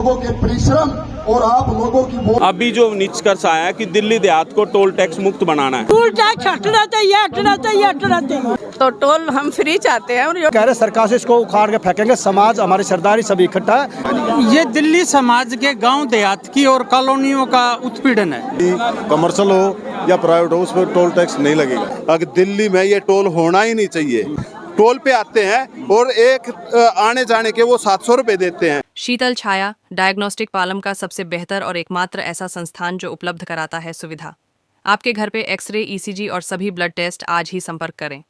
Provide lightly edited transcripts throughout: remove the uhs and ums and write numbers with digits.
लोगों के परिश्रम और आप लोगों की वोट। अभी जो निष्कर्ष आया है कि दिल्ली देहात को टोल टैक्स मुक्त बनाना है। टोल टैक्स हटना चाहिए। तो टोल हम फ्री चाहते हैं। और कह रहे सरकार से इसको उखाड़ के फेंकेंगे। समाज हमारी सरदारी सभी इकट्ठा है। ये दिल्ली समाज के गांव देहात की और कॉलोनियों का उत्पीड़न है। कमर्शियल हो या प्राइवेट हो, उस पर टोल टैक्स नहीं लगेगा। अगर दिल्ली में ये टोल होना ही नहीं चाहिए। टोल पे आते हैं और एक आने जाने के वो 700 रुपए देते हैं। शीतल छाया डायग्नोस्टिक पालम का सबसे बेहतर और एकमात्र ऐसा संस्थान जो उपलब्ध कराता है सुविधा। आपके घर पे एक्सरे, ईसीजी और सभी ब्लड टेस्ट आज ही संपर्क करें।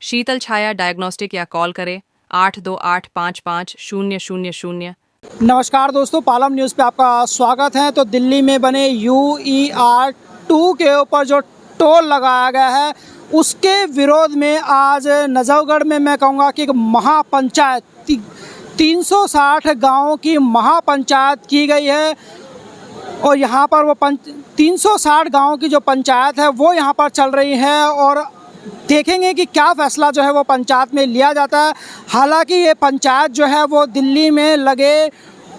शीतल छाया डायग्नोस्टिक या कॉल करें 82855000। नमस्कार दोस्तों, पालम न्यूज़ पे आपका स्वागत है। तो दिल्ली में बने UER2 के ऊपर जो टोल लगाया गया है उसके विरोध में आज नजफगढ़ में मैं कहूँगा कि एक महापंचायत 360 गाँवों की महापंचायत की गई है। और यहाँ पर वो 360 गाँवों की जो पंचायत है वो यहाँ पर चल रही है और देखेंगे कि क्या फैसला जो है वो पंचायत में लिया जाता है। हालांकि ये पंचायत जो है वो दिल्ली में लगे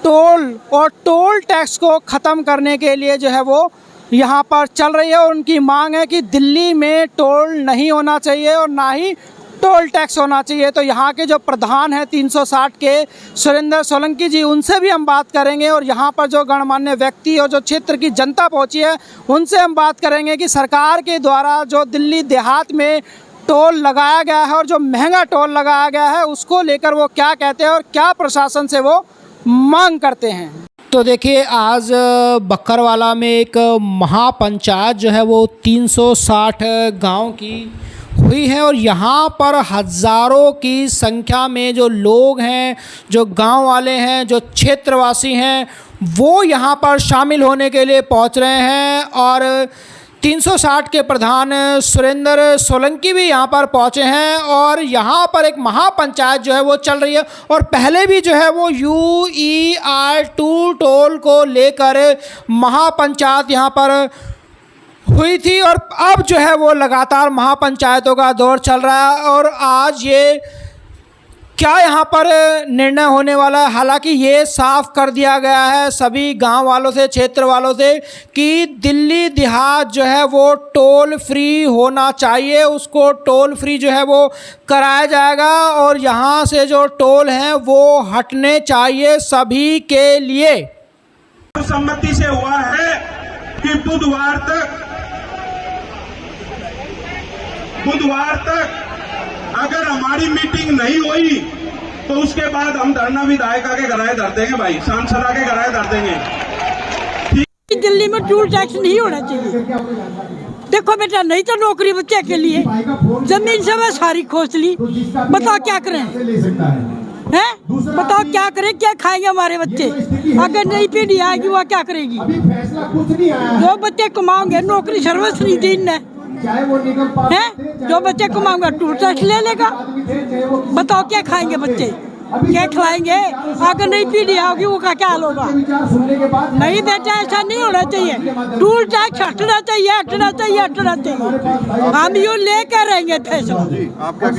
टोल और टोल टैक्स को ख़त्म करने के लिए जो है वो यहाँ पर चल रही है। और उनकी मांग है कि दिल्ली में टोल नहीं होना चाहिए और ना ही टोल टैक्स होना चाहिए। तो यहाँ के जो प्रधान हैं 360 के सुरेंद्र सोलंकी जी, उनसे भी हम बात करेंगे। और यहाँ पर जो गणमान्य व्यक्ति और जो क्षेत्र की जनता पहुँची है उनसे हम बात करेंगे कि सरकार के द्वारा जो दिल्ली देहात में टोल लगाया गया है और जो महंगा टोल लगाया गया है उसको लेकर वो क्या कहते हैं और क्या प्रशासन से वो मांग करते हैं। तो देखिए, आज बक्करवाला में एक महापंचायत जो है वो 360 गांव की हुई है और यहाँ पर हज़ारों की संख्या में जो लोग हैं, जो गांव वाले हैं, जो क्षेत्रवासी हैं, वो यहाँ पर शामिल होने के लिए पहुँच रहे हैं। और 360 के प्रधान सुरेंद्र सोलंकी भी यहाँ पर पहुँचे हैं और यहाँ पर एक महापंचायत जो है वो चल रही है। और पहले भी जो है वो UER2 टोल को लेकर महापंचायत यहाँ पर हुई थी और अब जो है वो लगातार महापंचायतों का दौर चल रहा है। और आज ये क्या यहाँ पर निर्णय होने वाला है, हालांकि ये साफ कर दिया गया है सभी गांव वालों से, क्षेत्र वालों से कि दिल्ली देहात जो है वो टोल फ्री होना चाहिए। उसको टोल फ्री जो है वो कराया जाएगा और यहाँ से जो टोल हैं वो हटने चाहिए सभी के लिए। सम्मति से हुआ है कि बुधवार तक अगर हमारी मीटिंग नहीं हुई तो उसके बाद हम धरना विधायिका के घराए धर देंगे, भाई सांसदा के घराए धर देंगे। दिल्ली में टोल टैक्स नहीं होना चाहिए। देखो बेटा, नहीं तो नौकरी बच्चे के लिए जमीन से मैं सारी खोज ली। बताओ क्या करें हैं? बताओ क्या करें, क्या खाएंगे हमारे बच्चे? अगर नई पीढ़ी आएगी वह क्या करेगी? जो बच्चे कमाओगे, नौकरी सर्विस नहीं दी ने है, जो बच्चे कमाऊंगा टोल टैक्स ले लेगा। बताओ क्या खाएंगे बच्चे, क्या खिलाएंगे? अगर नई पीढ़ी आओगी वो का क्या हाल होगा? नहीं बेटा, ऐसा नहीं होना चाहिए। टोल टैक्स हटना चाहिए। हम यो लेकर रहेंगे फैसला।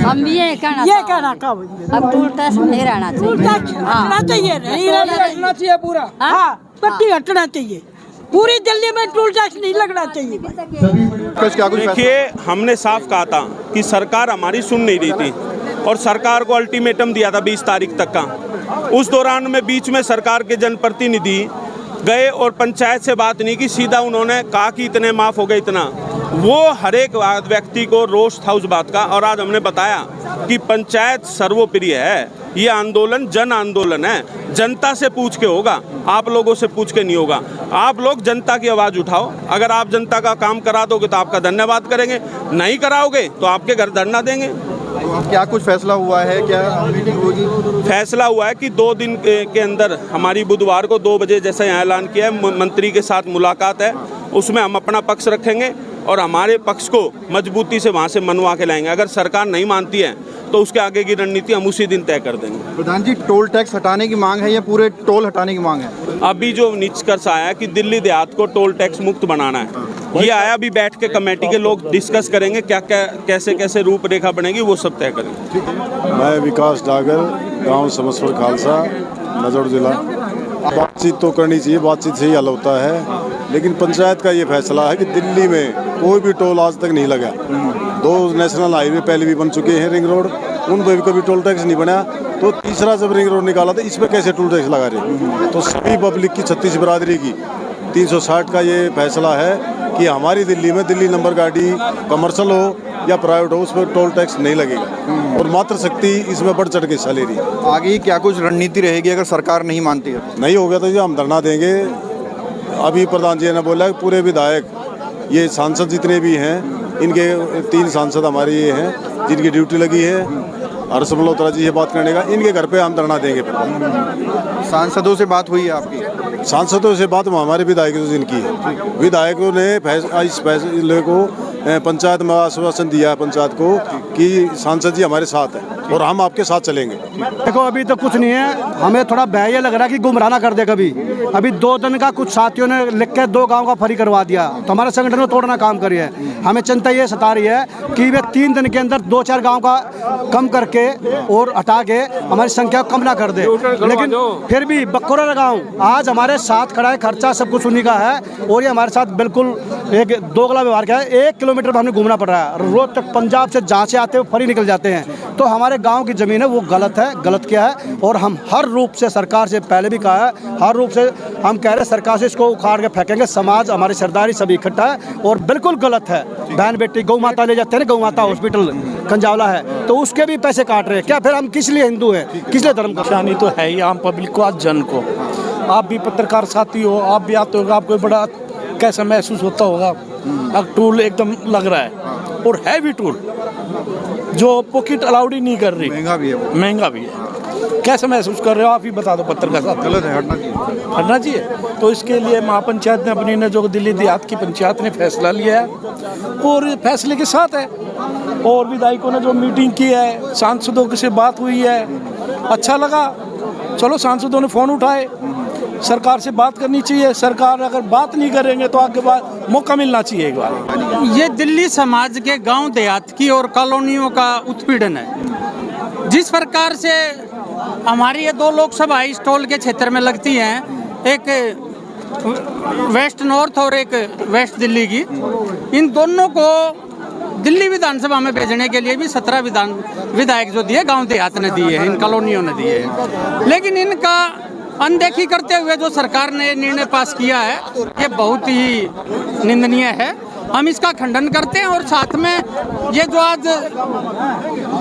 हम भी ये कहना अब टोल टैक्स नहीं रहना चाहिए। टोल टैक्स हटना चाहिए, नहीं रहना चाहिए पूरा। हाँ, पट्टी हटना चाहिए। पूरी दिल्ली में टोल टैक्स नहीं लगना चाहिए। देखिए, हमने साफ कहा था कि सरकार हमारी सुन नहीं रही थी और सरकार को अल्टीमेटम दिया था 20 तारीख तक का। उस दौरान में बीच में सरकार के जनप्रतिनिधि गए और पंचायत से बात नहीं की, सीधा उन्होंने कहा कि इतने माफ़ हो गए इतना। वो हर एक व्यक्ति को रोष था उस बात का। और आज हमने बताया कि पंचायत सर्वोपरि है, ये आंदोलन जन आंदोलन है, जनता से पूछ के होगा, आप लोगों से पूछ के नहीं होगा। आप लोग जनता की आवाज़ उठाओ। अगर आप जनता का काम करा दोगे तो आपका धन्यवाद करेंगे, नहीं कराओगे तो आपके घर धरना देंगे। क्या कुछ फैसला हुआ है? क्या मीटिंग होगी? फैसला हुआ है कि 2 दिन के अंदर हमारी बुधवार को 2 बजे जैसा यहाँ ऐलान किया है, मंत्री के साथ मुलाकात है, उसमें हम अपना पक्ष रखेंगे और हमारे पक्ष को मजबूती से वहाँ से मनवा के लाएंगे। अगर सरकार नहीं मानती है तो उसके आगे की रणनीति हम उसी दिन तय कर देंगे। प्रधान जी, टोल टैक्स हटाने की मांग है या पूरे टोल हटाने की मांग है? अभी जो निष्कर्ष आया है कि दिल्ली देहात को टोल टैक्स मुक्त बनाना है, ये आया। अभी बैठ के कमेटी के लोग डिस्कस करेंगे क्या क्या कैसे रूपरेखा बनेगी, वो सब तय करेंगे। मैं विकास डागर, गांव समसपुर खालसा, नजफगढ़ जिला। बातचीत तो करनी चाहिए, बातचीत से ही हल होता है, लेकिन पंचायत का ये फैसला है कि दिल्ली में कोई भी टोल आज तक नहीं लगा। 2 नेशनल हाईवे पहले भी बन चुके हैं, रिंग रोड, उन पर भी कभी टोल टैक्स नहीं बना, तो तीसरा जब रिंग रोड निकाला था इस पर कैसे टोल टैक्स लगा रहे? तो सभी पब्लिक की 36 बिरादरी की 360 का ये फैसला है कि हमारी दिल्ली में दिल्ली नंबर गाड़ी कमर्शियल हो या प्राइवेट हो, उस पर टोल टैक्स नहीं लगेगा और मात्र शक्ति इसमें बढ़ चढ़ के हिस्सा ले रही है। आगे क्या कुछ रणनीति रहेगी अगर सरकार नहीं मानती है? नहीं होगा तो जो हम धरना देंगे। अभी प्रधान जी ने बोला कि पूरे विधायक, ये सांसद जितने भी हैं, इनके 3 सांसद हमारे ये हैं जिनकी ड्यूटी लगी है हर्ष मल्होत्रा जी से बात करने का, इनके घर पे हम धरना देंगे। सांसदों से बात हुई है आपकी? सांसदों से बात हमारे विधायकों से इनकी है। विधायकों ने इस फैसले को पंचायत में आश्वासन दिया है पंचायत को कि सांसद जी हमारे साथ हैं और हम आपके साथ चलेंगे। देखो अभी तो कुछ नहीं है, हमें थोड़ा भय लग रहा है कि गुमराह ना कर दे कभी। अभी 2 दिन का कुछ साथियों ने लिख के 2 गांव का फ्री करवा दिया, तो हमारे संगठन को तोड़ना काम करी है। हमें चिंता ये सता रही है कि वे 3 दिन के अंदर 2-4 गाँव का कम करके और हटा के हमारी संख्या कम ना कर दे। लेकिन फिर भी बकोरा गाँव आज हमारे साथ खड़ा है, खर्चा सब कुछ उन्हीं का है और ये हमारे साथ बिल्कुल एक दोगला व्यवहार किया है। 1 किलोमीटर पर हमें घूमना पड़ रहा है, रोज तक पंजाब से जहाँ से आते हुए फ्री निकल जाते हैं। तो हमारे गांव की ज़मीन है वो गलत है, गलत क्या है, और हम हर रूप से सरकार से पहले भी कहा है, हर रूप से हम कह रहे हैं सरकार से इसको उखाड़ के फेंकेंगे। समाज हमारी सरदारी सभी इकट्ठा है और बिल्कुल गलत है। बहन बेटी गौ माता ले जाते हैं, गौ माता हॉस्पिटल कंजावला है, तो उसके भी पैसे काट रहे हैं। क्या फिर हम किस लिए हिंदू है, किस लिए धर्म का? परेशानी तो है ही आम पब्लिक को, आज जन को। आप भी पत्रकार साथी हो, आप भी आते होगा, आपको बड़ा कैसा महसूस होता होगा। अब टूल एकदम लग रहा है और हैवी टूल जो पॉकेट अलाउड ही नहीं कर रही, महंगा भी है, महंगा भी है। कैसे महसूस कर रहे हो आप ही बता दो पत्रकार साहब। गलत है, हटना चाहिए। तो इसके लिए महापंचायत ने अपनी जो दिल्ली देहात की पंचायत ने फैसला लिया है और फैसले के साथ है, और विधायकों ने जो मीटिंग की है, सांसदों से बात हुई है, अच्छा लगा। चलो सांसदों ने फ़ोन उठाए, सरकार से बात करनी चाहिए। सरकार अगर बात नहीं करेंगे तो आगे बाद मौका मिलना चाहिए एक बार। ये दिल्ली समाज के गांव देहात की और कॉलोनियों का उत्पीड़न है। जिस प्रकार से हमारी ये 2 लोकसभा इस टोल के क्षेत्र में लगती हैं, एक वेस्ट नॉर्थ और एक वेस्ट दिल्ली की, इन दोनों को दिल्ली विधानसभा में भेजने के लिए भी 17 विधायक जो दिए गांव देहात ने दिए हैं, इन कॉलोनियों ने दिए हैं। लेकिन इनका अनदेखी करते हुए जो सरकार ने निर्णय पास किया है ये बहुत ही निंदनीय है। हम इसका खंडन करते हैं और साथ में ये जो आज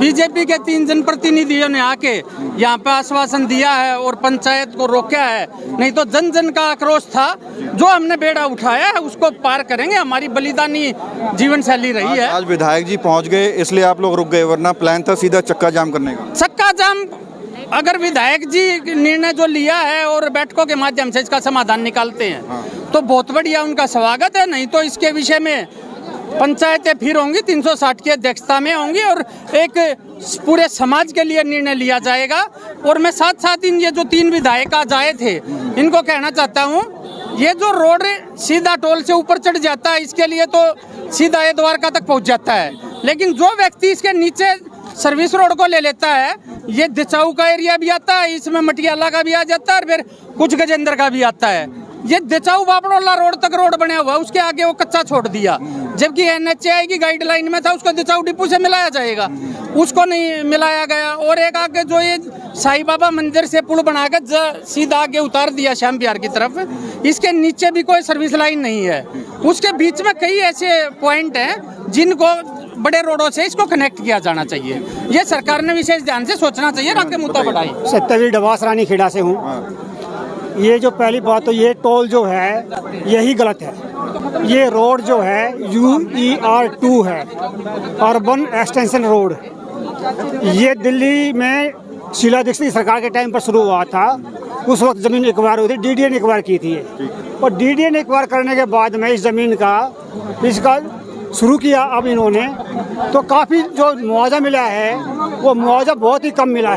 बीजेपी के 3 जनप्रतिनिधियों ने आके यहाँ पे आश्वासन दिया है और पंचायत को रोका है, नहीं तो जन जन का आक्रोश था, जो हमने बेड़ा उठाया है उसको पार करेंगे। हमारी बलिदानी जीवन शैली रही है। आज विधायक जी पहुँच गए इसलिए आप लोग रुक गए, वरना प्लान था सीधा चक्का जाम करने का। चक्का जाम अगर विधायक जी निर्णय जो लिया है और बैठकों के माध्यम से इसका समाधान निकालते हैं तो बहुत बढ़िया, उनका स्वागत है। नहीं तो इसके विषय में पंचायतें फिर होंगी, 360 की अध्यक्षता में होंगी और एक पूरे समाज के लिए निर्णय लिया जाएगा। और मैं साथ साथ इन ये जो 3 विधायक आज आए थे इनको कहना चाहता हूँ, ये जो रोड सीधा टोल से ऊपर चढ़ जाता है इसके लिए तो सीधा ये द्वारका तक पहुँच जाता है, लेकिन जो व्यक्ति इसके नीचे सर्विस रोड को ले लेता है, ये दिचाऊ का एरिया भी आता है, इसमें मटियाला का भी आ जाता है और फिर कुछ गजेंद्र का भी आता है। ये दिचाऊ बापड़ोला रोड तक रोड बना हुआ, उसके आगे वो कच्चा छोड़ दिया, जबकि NHAI की गाइडलाइन में था उसको दिचाऊ डिपो से मिलाया जाएगा, उसको नहीं मिलाया गया। और एक आगे जो ये साईं बाबा मंदिर से पुल बनाकर सीधा आगे उतार दिया श्याम बिहार की तरफ, इसके नीचे भी कोई सर्विस लाइन नहीं है। उसके बीच में कई ऐसे पॉइंट हैं जिनको बड़े रोडों से इसको कनेक्ट किया जाना चाहिए। ये सरकार ने विशेष ध्यान से सोचना चाहिए। रात के मुद्दा बढ़ाई। सत्यवीर डबास रानी खेड़ा से हूँ। ये जो पहली बात तो ये टोल जो है यही गलत है। ये रोड जो है UER2 है, अर्बन एक्सटेंशन रोड। ये दिल्ली में शीला दीक्षित की सरकार के टाइम पर शुरू हुआ था। उस वक्त ज़मीन एक्वायर हुई थी, DDA ने एक्वायर की थी और DDA ने एक्वायर करने के बाद में इस ज़मीन का इसका शुरू किया। अब इन्होंने तो काफ़ी जो मुआवजा मिला है वो मुआवजा बहुत ही कम मिला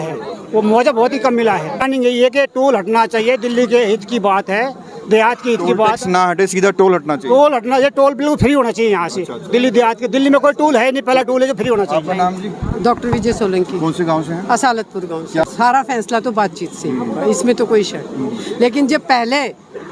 है, प्लानिंग ये कि टोल हटना चाहिए, दिल्ली के हित की बात है, देहात की हित की बात ना हटे, सीधा टोल हटना चाहिए। टोल हटना चाहिए, टोल बिल्कुल फ्री होना चाहिए यहाँ से। दिल्ली देहात के, दिल्ली में कोई टोल है नहीं, पहला टोल है जो फ्री होना चाहिए। आपका नाम जी? डॉक्टर विजय सोलंकी। कौन से गांव से हैं? असालतपुर गांव से। सारा फैसला तो बातचीत से ही, इसमें तो कोई शक नहीं। लेकिन जब पहले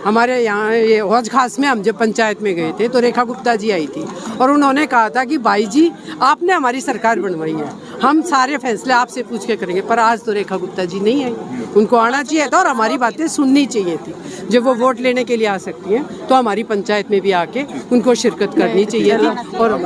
हमारे यहाँ ये हौज खास में हम जब पंचायत में गए थे तो रेखा गुप्ता जी आई थी और उन्होंने कहा था कि भाई जी आपने हमारी सरकार बनवाई है, हम सारे फैसले आपसे पूछ के करेंगे। पर आज तो रेखा गुप्ता जी नहीं आई, उनको आना चाहिए था और हमारी बातें सुननी चाहिए थी। जब वो वोट लेने के लिए आ सकती हैं तो हमारी पंचायत में भी आके उनको शिरकत करनी चाहिए थी। और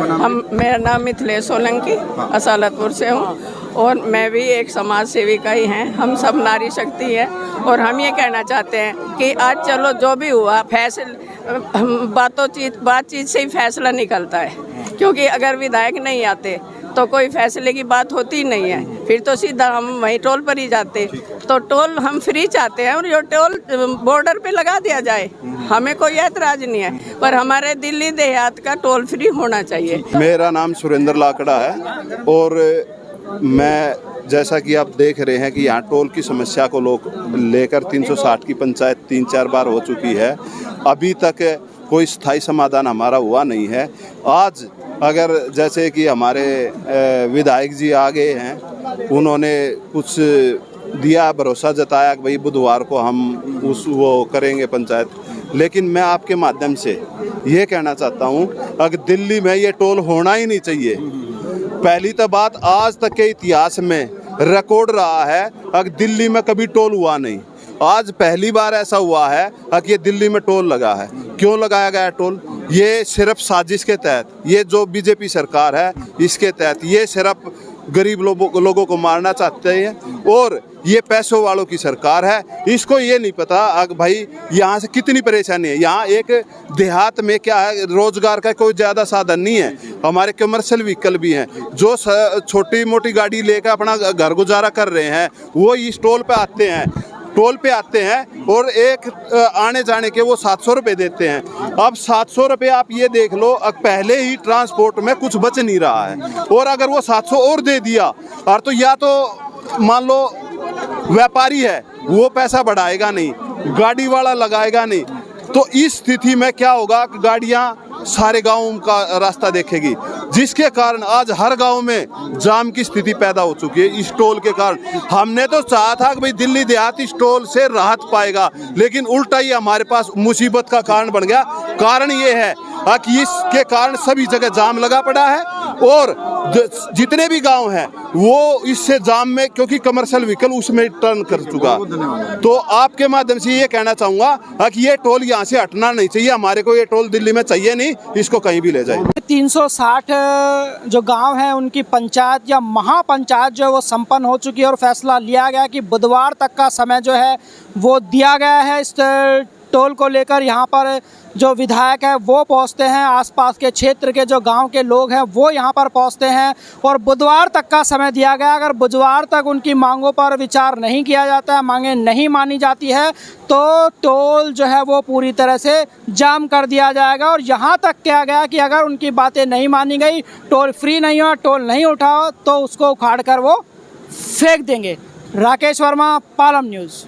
मेरा नाम मिथिलेश सोलंकी, असालतपुर से हूँ और मैं भी एक समाज सेविका ही हैं। हम सब नारी शक्ति है और हम ये कहना चाहते हैं कि आज चलो जो भी हुआ फैसला बातचीत से ही फैसला निकलता है, क्योंकि अगर विधायक नहीं आते तो कोई फैसले की बात होती नहीं है। फिर तो सीधा हम वहीं टोल पर ही जाते। तो टोल हम फ्री चाहते हैं और जो टोल बॉर्डर पे लगा दिया जाए, हमें कोई ऐतराज नहीं है, पर हमारे दिल्ली देहात का टोल फ्री होना चाहिए। मेरा नाम सुरेंद्र लाकड़ा है और मैं जैसा कि आप देख रहे हैं कि यहाँ टोल की समस्या को लेकर 360 की पंचायत 3-4 बार हो चुकी है, अभी तक कोई स्थायी समाधान हमारा हुआ नहीं है। आज अगर जैसे कि हमारे विधायक जी आ गए हैं, उन्होंने कुछ दिया, भरोसा जताया कि भाई बुधवार को हम वो करेंगे पंचायत, लेकिन मैं आपके माध्यम से ये कहना चाहता हूँ अगर दिल्ली में ये टोल होना ही नहीं चाहिए। पहली तो बात, आज तक के इतिहास में रिकॉर्ड रहा है अगर दिल्ली में कभी टोल हुआ नहीं, आज पहली बार ऐसा हुआ है कि ये दिल्ली में टोल लगा है। क्यों लगाया गया है टोल? ये सिर्फ साजिश के तहत, ये जो बीजेपी सरकार है इसके तहत, ये सिर्फ गरीब लोगों को मारना चाहते हैं और ये पैसों वालों की सरकार है। इसको ये नहीं पता भाई यहाँ से कितनी परेशानी है। यहाँ एक देहात में क्या है, रोजगार का कोई ज़्यादा साधन नहीं है। हमारे कमर्शियल व्हीकल भी हैं जो छोटी मोटी गाड़ी लेकर अपना घर गुजारा कर रहे हैं, वो इस टोल पे आते हैं और एक आने जाने के वो 700 रुपये देते हैं। अब 700 रुपये आप ये देख लो, पहले ही ट्रांसपोर्ट में कुछ बच नहीं रहा है और अगर वो 700 और दे दिया और तो या तो मान लो व्यापारी है वो पैसा बढ़ाएगा नहीं, गाड़ी वाला लगाएगा नहीं, तो इस स्थिति में क्या होगा कि गाड़ियां सारे गाँव का रास्ता देखेगी, जिसके कारण आज हर गांव में जाम की स्थिति पैदा हो चुकी है इस टोल के कारण। हमने तो चाहा था कि भाई दिल्ली देहात इस टोल से राहत पाएगा, लेकिन उल्टा ही हमारे पास मुसीबत का कारण बन गया। कारण ये है कि इसके कारण सभी जगह जाम लगा पड़ा है और जितने भी गांव हैं वो इससे जाम में, क्योंकि कमर्शियल व्हीकल उसमें टर्न कर चुका। तो आपके माध्यम से ये कहना चाहूँगा कि ये टोल यहाँ से हटना नहीं चाहिए, हमारे को ये टोल दिल्ली में चाहिए नहीं, इसको कहीं भी ले जाए। 360 जो गांव हैं उनकी पंचायत या महापंचायत जो है वो संपन्न हो चुकी है और फैसला लिया गया कि बुधवार तक का समय जो है वो दिया गया है इस टोल को लेकर। यहाँ पर जो विधायक है वो पहुँचते हैं, आसपास के क्षेत्र के जो गांव के लोग हैं वो यहाँ पर पहुँचते हैं और बुधवार तक का समय दिया गया। अगर बुधवार तक उनकी मांगों पर विचार नहीं किया जाता है, मांगें नहीं मानी जाती है, तो टोल जो है वो पूरी तरह से जाम कर दिया जाएगा। और यहाँ तक कहा गया कि अगर उनकी बातें नहीं मानी गई, टोल फ्री नहीं हुआ, टोल नहीं उठाओ, तो उसको उखाड़ कर वो फेंक देंगे। राकेश वर्मा, पालम न्यूज़।